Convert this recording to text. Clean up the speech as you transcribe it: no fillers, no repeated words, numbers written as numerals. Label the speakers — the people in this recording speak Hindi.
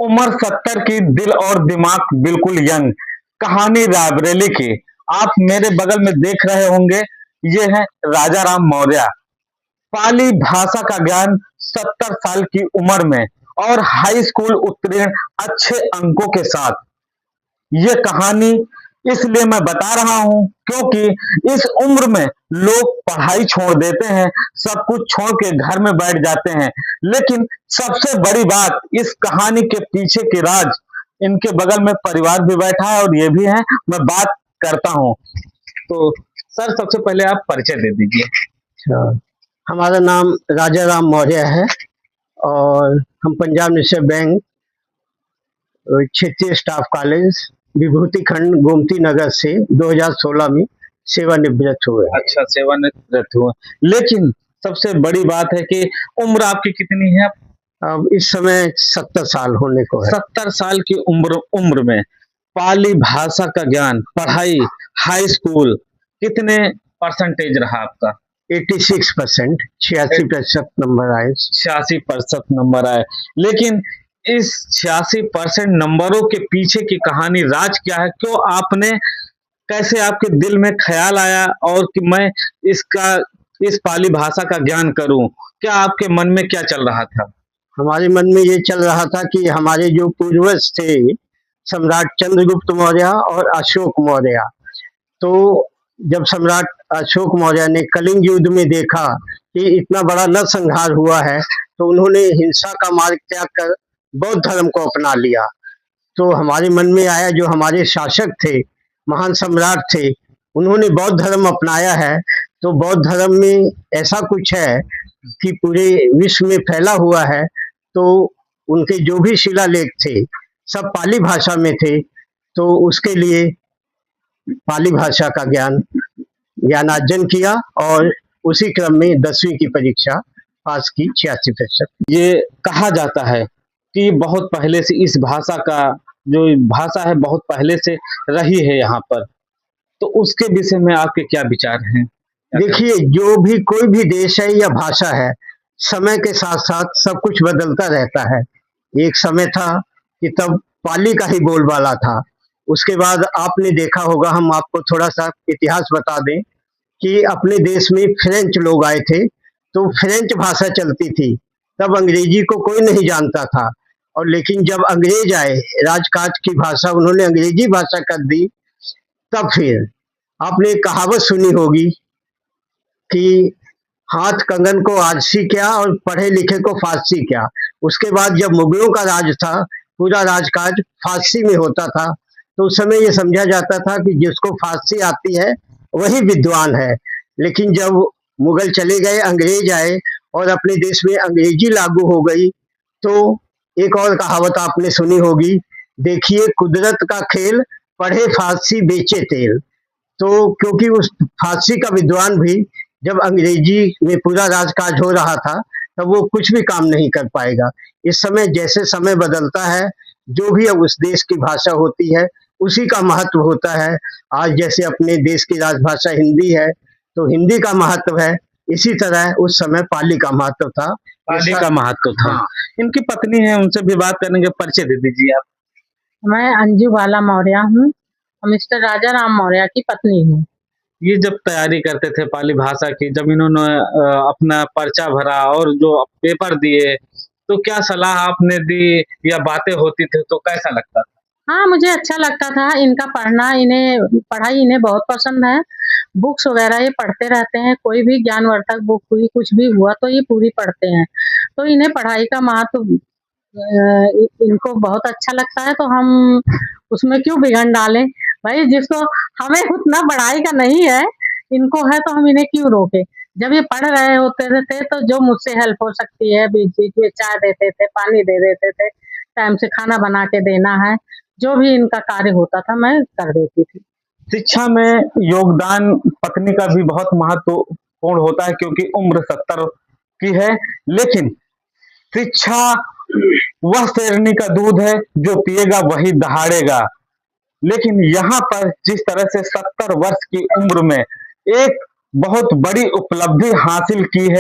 Speaker 1: उम्र 70 की, दिल और दिमाग बिल्कुल यंग। कहानी रायबरेली की। आप मेरे बगल में देख रहे होंगे, ये है राजा राम मौर्य। पाली भाषा का ज्ञान 70 साल की उम्र में और हाई स्कूल उत्तीर्ण अच्छे अंकों के साथ। ये कहानी इसलिए मैं बता रहा हूँ क्योंकि इस उम्र में लोग पढ़ाई छोड़ देते हैं, सब कुछ छोड़ के घर में बैठ जाते हैं। लेकिन सबसे बड़ी बात, इस कहानी के पीछे की राज, इनके बगल में परिवार भी बैठा है और ये भी है, मैं बात करता हूँ। तो सर, सबसे पहले आप परिचय दे दीजिए।
Speaker 2: अच्छा, हमारा नाम राजा राम मौर्य है और हम पंजाब नेशनल बैंक क्षेत्रीय स्टाफ कॉलेज विभूति खंड गोमती नगर से 2016 में सेवानिवृत्त हुए।
Speaker 1: अच्छा, सेवानिवृत्त हुए। लेकिन सबसे बड़ी बात है कि उम्र आपकी कितनी है?
Speaker 2: अब इस समय 70 साल होने को है।
Speaker 1: 70 साल की उम्र में पाली भाषा का ज्ञान, पढ़ाई, हाई स्कूल, कितने परसेंटेज रहा आपका?
Speaker 2: 86%, 86% नंबर आए।
Speaker 1: 86% नंबर आए। लेकिन इस 86% नंबरों के पीछे की कहानी, राज क्या है? क्यों आपने, कैसे आपके दिल में ख्याल आया और कि मैं इस पाली भाषा का ज्ञान करूं? क्या आपके मन में क्या चल रहा था?
Speaker 2: हमारे मन में ये चल रहा था कि हमारे जो पूर्वज थे, सम्राट चंद्रगुप्त मौर्य और अशोक मौर्य, तो जब सम्राट अशोक मौर्य ने कलिंग युद्ध में देखा कि इतना बड़ा नरसंहार हुआ है, तो उन्होंने हिंसा का मार्ग त्याग कर बौद्ध धर्म को अपना लिया। तो हमारे मन में आया, जो हमारे शासक थे, महान सम्राट थे, उन्होंने बौद्ध धर्म अपनाया है, तो बौद्ध धर्म में ऐसा कुछ है कि पूरे विश्व में फैला हुआ है। तो उनके जो भी शिलालेख थे सब पाली भाषा में थे, तो उसके लिए पाली भाषा का ज्ञानार्जन किया और उसी क्रम में 10वीं की परीक्षा पास की 86%।
Speaker 1: ये कहा जाता है कि बहुत पहले से इस भाषा का जो भाषा है बहुत पहले से रही है यहाँ पर, तो उसके विषय में आपके क्या विचार हैं?
Speaker 2: देखिए, जो भी कोई भी देश है या भाषा है, समय के साथ साथ सब कुछ बदलता रहता है। एक समय था कि तब पाली का ही बोलबाला था। उसके बाद आपने देखा होगा, हम आपको थोड़ा सा इतिहास बता दें कि अपने देश में फ्रेंच लोग आए थे, तो फ्रेंच भाषा चलती थी। तब अंग्रेजी को कोई नहीं जानता था, और लेकिन जब अंग्रेज आए, राजकाज की भाषा उन्होंने अंग्रेजी भाषा कर दी। तब फिर आपने कहावत सुनी होगी कि हाथ कंगन को आरसी क्या और पढ़े लिखे को फारसी क्या। उसके बाद जब मुगलों का राज था, पूरा राजकाज फारसी में होता था, तो उस समय ये समझा जाता था कि जिसको फारसी आती है वही विद्वान है। लेकिन जब मुगल चले गए, अंग्रेज आए और अपने देश में अंग्रेजी लागू हो गई, तो एक और कहावत आपने सुनी होगी, देखिए कुदरत का खेल, पढ़े फारसी बेचे तेल। तो क्योंकि उस फारसी का विद्वान भी जब अंग्रेजी में पूरा राजकाज हो रहा था, तब वो कुछ भी काम नहीं कर पाएगा। इस समय जैसे समय बदलता है, जो भी उस देश की भाषा होती है उसी का महत्व होता है। आज जैसे अपने देश की राजभाषा हिंदी है, तो हिंदी का महत्व है। इसी तरह उस समय पाली का महत्व था।
Speaker 1: पाली का महत्व था। हाँ। इनकी पत्नी है, उनसे भी बात करने के, परिचय दे दीजिए आप।
Speaker 3: मैं अंजू बाला मौर्य हूँ, मिस्टर राजा राम मौर्य की पत्नी हूँ।
Speaker 1: ये जब तैयारी करते थे पाली भाषा की, जब इन्होंने अपना पर्चा भरा और जो पेपर दिए, तो क्या सलाह आपने दी या बातें होती थी, तो कैसा लगता था?
Speaker 3: हाँ, मुझे अच्छा लगता था इनका पढ़ना। पढ़ाई इन्हें बहुत पसंद है। बुक्स वगैरह ये पढ़ते रहते हैं, कोई भी ज्ञानवर्धक बुक हुई, कुछ भी हुआ तो ये पूरी पढ़ते हैं। तो इन्हें पढ़ाई का महत्व इनको बहुत अच्छा लगता है, तो हम उसमें क्यों बिगड़ डालें भाई। जिसको हमें उतना पढ़ाई का नहीं है, इनको है, तो हम इन्हें क्यों रोके। जब ये पढ़ रहे होते थे तो जो मुझसे हेल्प हो सकती है, बीच बीच में चाय देते थे, पानी दे देते थे, टाइम से खाना बना के देना है, जो भी इनका कार्य होता था मैं कर देती थी।
Speaker 1: शिक्षा में योगदान पत्नी का भी बहुत महत्वपूर्ण होता है, क्योंकि उम्र 70 की है, लेकिन शिक्षा वह शेरनी का दूध है जो पिएगा वही दहाड़ेगा। लेकिन यहाँ पर जिस तरह से 70 वर्ष की उम्र में एक बहुत बड़ी उपलब्धि हासिल की है,